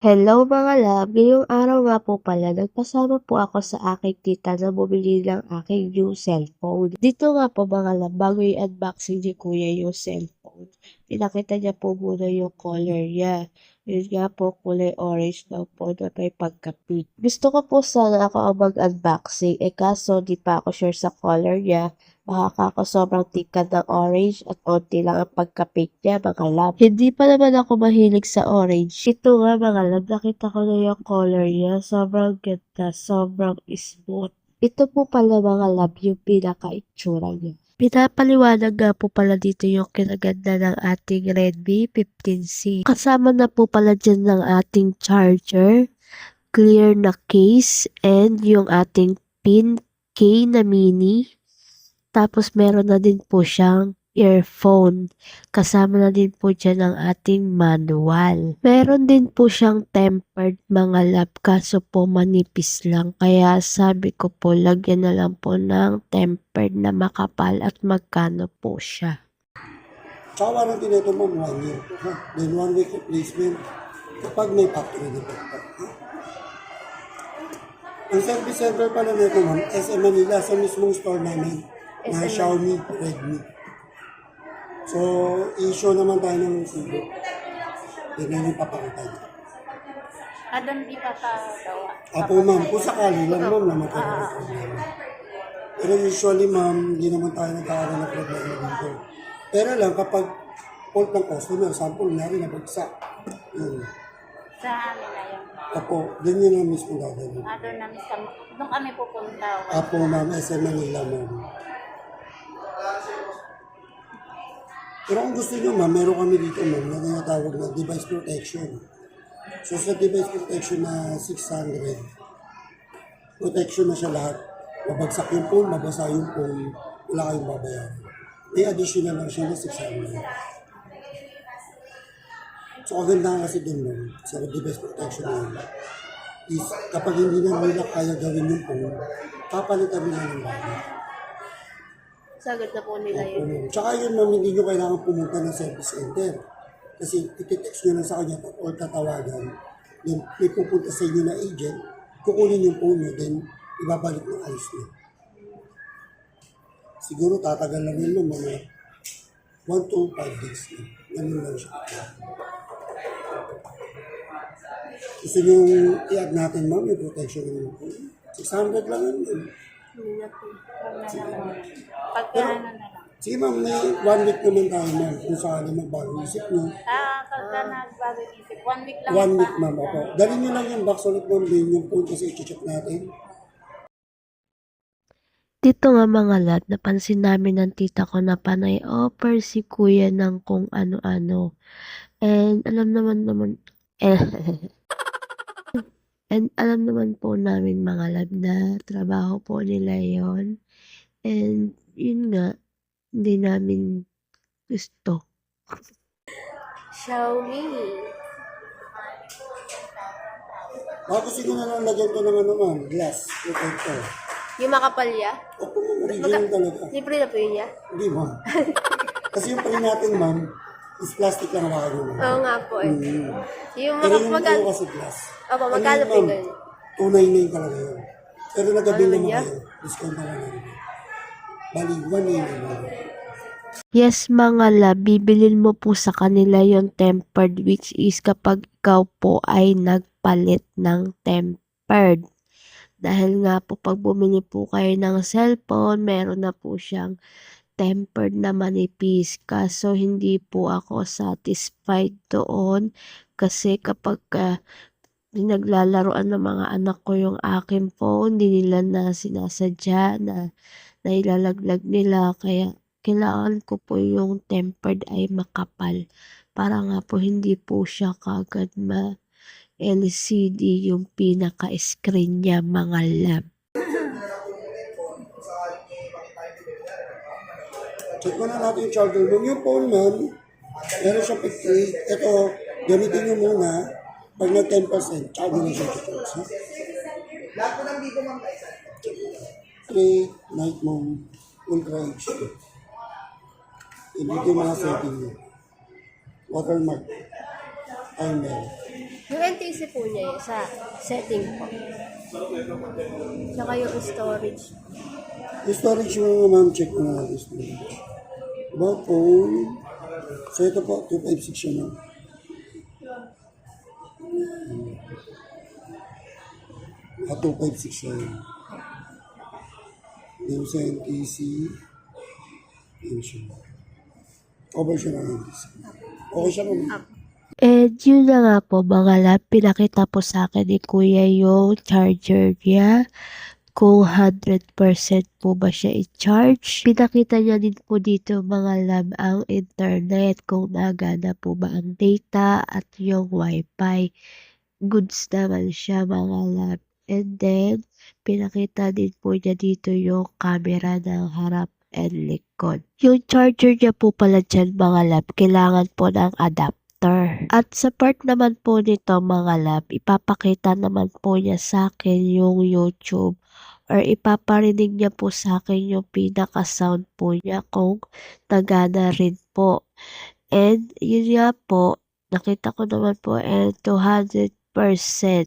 Hello mga love, ngayong araw nga po pala nagpasama po ako sa aking tita na bumili ng aking new cellphone. Dito nga po mga love, bago i-unboxing ni kuya yung cellphone, pinakita niya po muna yung color niya. Yun nga po, kulay orange daw po na may pagka-pink. Gusto ko po sana ako ang mag-unboxing, kaso di pa ako sure sa color niya. Baka ako sobrang tikat ng orange at onti lang ang pagka-pink niya mga love. Hindi pa naman ako mahilig sa orange. Ito nga mga love, nakita ko na yung color niya. Sobrang ganda, sobrang smooth. Ito po pala mga love yung pinaka-itsura niya. Pinapaliwanag nga po pala dito yung kinaganda ng ating Redmi 15C. Kasama na po pala dyan ng ating charger, clear na case, and yung ating pin K na mini. Tapos meron na din po siyang earphone. Kasama na din po dyan ang ating manual. Meron din po siyang tempered mga lab, kaso po manipis lang. Kaya sabi ko po, lagyan na lang po ng tempered na makapal at magkano po siya. Tsaka warranty nito ma'am, 1 year. Then 1 week replacement kapag may factory defect. Ang service center pala nito ma'am, SM Manila sa mismong store namin na Xiaomi, Redmi. So, i-show naman tayo ng resibo. Tignan yung papakita niyo. Doon di pa gawa. Apo ma'am, kung sakali lang ma'am na magkaroon ng problema. Pero usually ma'am, hindi naman tayo nagkakaroon ng problema dito. Pero lang kapag fault ng customer, sample na rin nabagsak. Yun. Sa amin na yun. Apo, doon yun ang mismo gagawin. Doon kami pupunta. Apo ma'am, SM Manila ma'am. Pero kung gusto nyo ma'am, meron kami dito ma'am na tinatawag na device protection. So sa device protection na 600, protection na siya lahat. Mabagsak yung phone, mabasa yung phone, wala kayong babayaran. May additional lang siya na 600. So kaganda kasi dun ma'am, sa device protection na yun, is kapag hindi na nila kaya gawin yung phone, papalitan nila ng bagay. Sagot na po nila yun. Tsaka yun ma'am, hindi nyo kailangan pumunta ng service center. Kasi iti-text nyo lang sa kanya o tatawagan. Then may pupunta sa inyo na agent, kukunin yung phone nyo, then ibabalik ng ayos nyo. Siguro tatagal lang yun mga 1 to 5 days na. Ganun lang siya. Gusto nyo i-add natin ma'am yung protection ng phone? 600 lang yun. Hindi na po. Pagka ano na lang. Sige ma'am, may 1 week naman tayo ma'am kung saan magbago isip nyo. Pagka nagbago isip, 1 week lang. 1 week ma'am ako. Dali nyo lang yung box ulit ma'am din yung phone kasi i-check natin. Dito nga mga lad, napansin namin ng tita ko na panay offer si kuya ng kung ano-ano. And alam naman and alam naman po namin mga lad na trabaho po nila yon. And yun nga, hindi namin gusto. Xiaomi. Baka gusto nyo na lang lagyan ko ng ano ma'am, glass, protector. Yung makapalya? Opo ma'am, original talaga. Libre na po yun niya? Hindi ma'am. Kasi yung pala natin ma'am, is plastic lang baka yun. Oo nga po eh. Yung Pero yung magkano? kasi glass. Opo, magkano po yun? 299 talaga yun. Pero nagabil Ano naman niya? kayo. Discount naman namin. Bali, 199. Yes mga lab, bibilin mo po sa kanila yung tempered, which is kapag ikaw po ay nagpalit ng tempered. Dahil nga po pag bumili po kayo ng cellphone, meron na po siyang tempered na manipis. Kaso hindi po ako satisfied doon kasi kapag pinaglalaroan ng mga anak ko yung aking phone, hindi nila na sinasadya na ilalaglag nila. Kaya kailangan ko po yung tempered ay makapal para nga po hindi po siya kagad LCD yung pinaka-screen niya mga lab. Check mo na natin yung charger mo. Yung phone ma'am, meron siya 58. Ito, gamitin nyo muna. Pag na 10%, tsaka mo na siya charge. Ha? Lahat po ng bigo ma'am guys. Night mode, ultra HD. Ibigay mga setting nyo. Watermark. Timer. Yung NTC po niya sa setting po. Tsaka yung storage. Yung storage mo ma'am, check mo natin yung storage. About phone. So ito po, 256 siya ma'am. Ah, 256 siya. Yung sa NTC, yun siya. Cover siya ng NTC. Okay siya ma'am. And yun na nga po mga lab, pinakita po sa akin ni Kuya yung charger niya. Kung 100% po ba siya i-charge. Pinakita niya din po dito mga lab ang internet, kung nagana po ba ang data at yung wifi. Goods naman siya mga lab. And then, pinakita din po niya dito yung camera ng harap and likod. Yung charger niya po pala dyan mga lab, kailangan po ng adapter. At sa part naman po nito mga lab, ipapakita naman po niya sa akin yung YouTube or ipaparinig niya po sa akin yung pinaka-sound po niya kung nagana rin po. And yun nga po, nakita ko naman po and 200%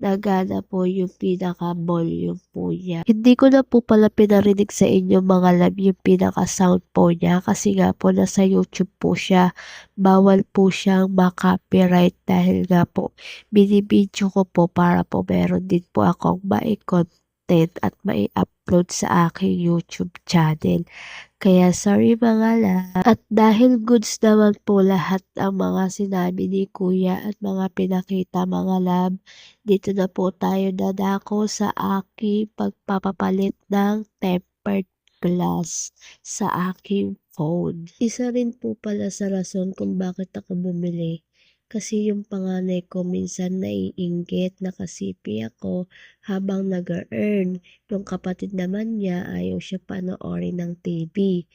nagana po yung pinaka-volume po niya. Hindi ko na po pala pinarinig sa inyo mga lab yung pinaka-sound po niya kasi nga po nasa YouTube po siya. Bawal po siyang makopyright dahil nga po binibidyo ko po para po meron din po akong mai-content at mai-upload sa aking YouTube channel. Kaya sorry mga lab. At dahil goods naman po lahat ang mga sinabi ni Kuya at mga pinakita mga lab, dito na po tayo dadako sa aking pagpapapalit ng tempered glass sa aking phone. Isa rin po pala sa rason kung bakit ako bumili. Kasi yung panganay ko minsan naiinggit, nakasipi ako habang nag-earn. Yung kapatid naman niya ayaw siya panoorin ng TV.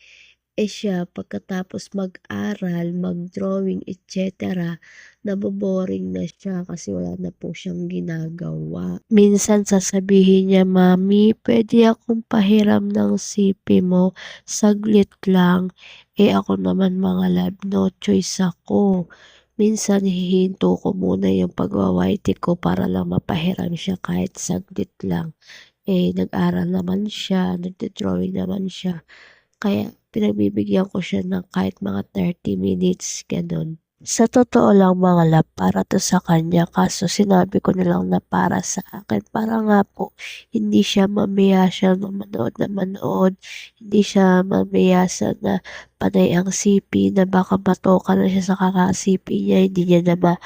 Siya pagkatapos mag-aral, mag-drawing, etc. naboboring na siya kasi wala na po siyang ginagawa. Minsan sasabihin niya, Mami, pwede akong pahiram ng sipi mo, saglit lang. Ako naman mga lab, no choice ako. Minsan hihinto ko muna yung pagwa-whitey ko para lang mapahiram siya kahit saglit lang. Nag-aral naman siya, nagde-drawing naman siya. Kaya pinagbibigyan ko siya ng kahit mga 30 minutes, ganun. Sa totoo lang mga lab, para to sa kanya kaso sinabi ko na lang na para sa akin. Para nga po, hindi siya mamiyasa na manood, hindi siya mamiyasa na panay ang sipi na baka matokan na siya sa kakasipi niya, hindi niya na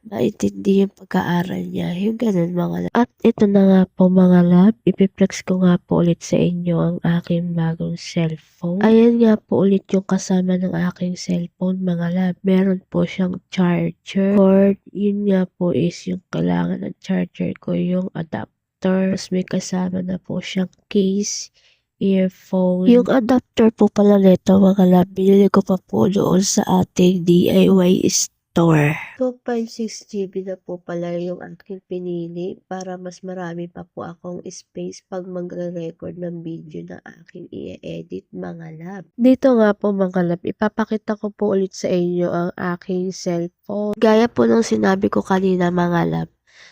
maintindi yung pag-aaral niya. Yung ganun mga lab. At ito na nga po mga lab, ipiplex ko nga po ulit sa inyo ang aking bagong cellphone. Ayan nga po ulit yung kasama ng aking cellphone mga lab. Meron po siyang charger. Cord, yun nga po is yung kailangan ng charger ko, yung adapter. Tapos may kasama na po siyang case, earphone. Yung adapter po pala nito mga lab, binili ko pa po doon sa ating DIY store. 256 GB na po pala yung aking pinili para mas marami pa po akong space pag magre-record ng video na aking i-edit mga lab. Dito nga po mga lab, ipapakita ko po ulit sa inyo ang aking cellphone. Gaya po ng sinabi ko kanina mga lab,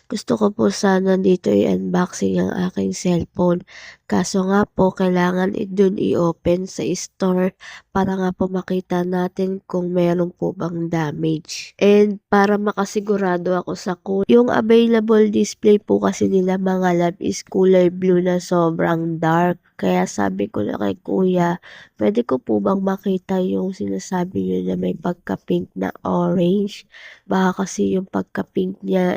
gusto ko po sana dito i-unboxing ang aking cellphone. Kaso nga po, kailangan dun i-open sa store para nga po makita natin kung meron po bang damage. And para makasigurado ako sa yung available display po kasi nila mga lab is kulay blue na sobrang dark. Kaya sabi ko na kay Kuya, pwede ko po bang makita yung sinasabi niyo na may pagka-pink na orange? Baka kasi yung pagka-pink niya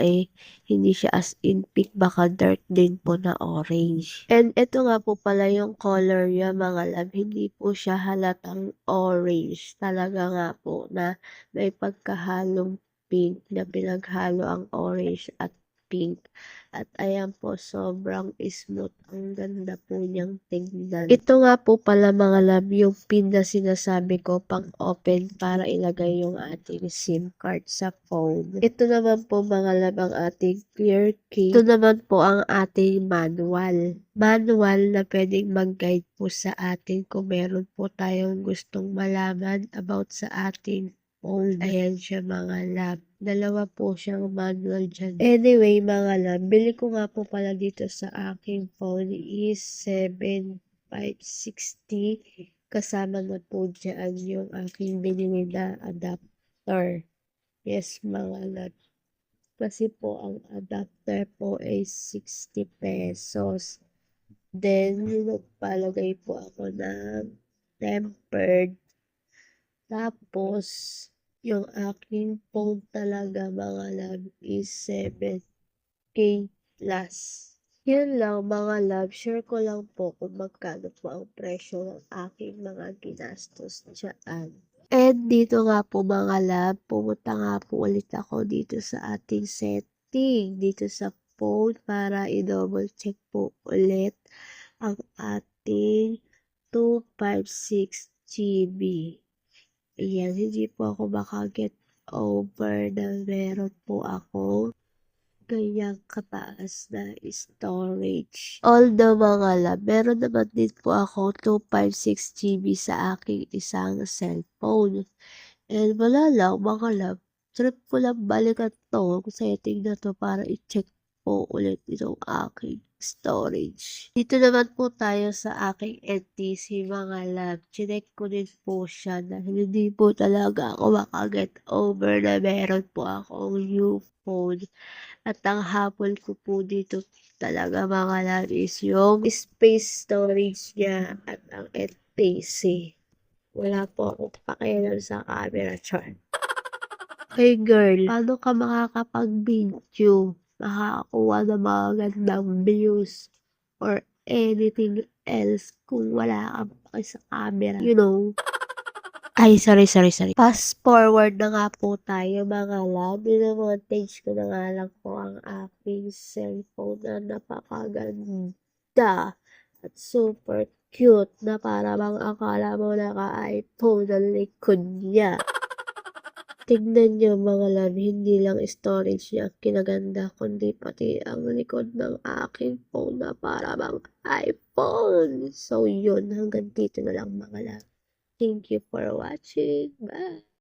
hindi siya as in pink, baka dark din po na orange. And ito nga po pala yung color niya mga lab, hindi po siya halatang orange. Talaga nga po na may pagkahalong pink na pinaghalo ang orange at pink. At ayan po, sobrang smooth. Ang ganda po niyang tingnan. Ito nga po pala mga lab, yung pin na sinasabi ko pang open para ilagay yung ating SIM card sa phone. Ito naman po mga lab ang ating clear key. Ito naman po ang ating manual. Manual na pwedeng mag-guide po sa atin kung meron po tayong gustong malaman about sa ating cellphone. Ayan siya mga love. Dalawa po siyang manual dyan. Anyway mga love, bili ko nga po pala dito sa aking phone is 7,560. Kasama na po dyan yung aking binili na adapter. Yes mga love. Kasi po ang adapter po ay 60 pesos. Then, nagpalagay po ako ng tempered. Tapos, yung aking phone talaga mga love is 7K plus. Yun lang mga love, share ko lang po kung magkano po ang presyo ng aking mga ginastos dyan. And dito nga po mga love, pumunta nga po ulit ako dito sa ating setting, dito sa phone para i-double check po ulit ang ating 256 GB. Ayan, hindi po ako makaget over na meron po ako ganyang kataas na storage. Although mga love, meron naman din po ako 256 GB sa aking isang cellphone. And wala lang mga love, trip ko lang balikan to setting na to para i-check po ulit itong aking storage. Dito naman po tayo sa aking NTC mga love. Chinek ko din po siya na hindi po talaga ako makaget over na meron po akong new phone. At ang habol ko po dito talaga mga love is yung space storage niya at ang NTC. Wala po akong pakialam sa camera chart. Hey girl, paano ka makakapag-video? Makakakuha ng mga gandang views or anything else kung wala kang paki sa camera. You know? Ay, sorry. Fast forward na nga po tayo mga love. Dinamontage ko na nga lang po ang aking cellphone na napakaganda at super cute na para bang akala mo naka-iPhone ang likod niya. Tignan nyo mga love, hindi lang storage niya kinaganda, kundi pati ang likod ng aking phone na para bang iPhone. So yun, hanggang dito na lang mga love. Thank you for watching. Bye!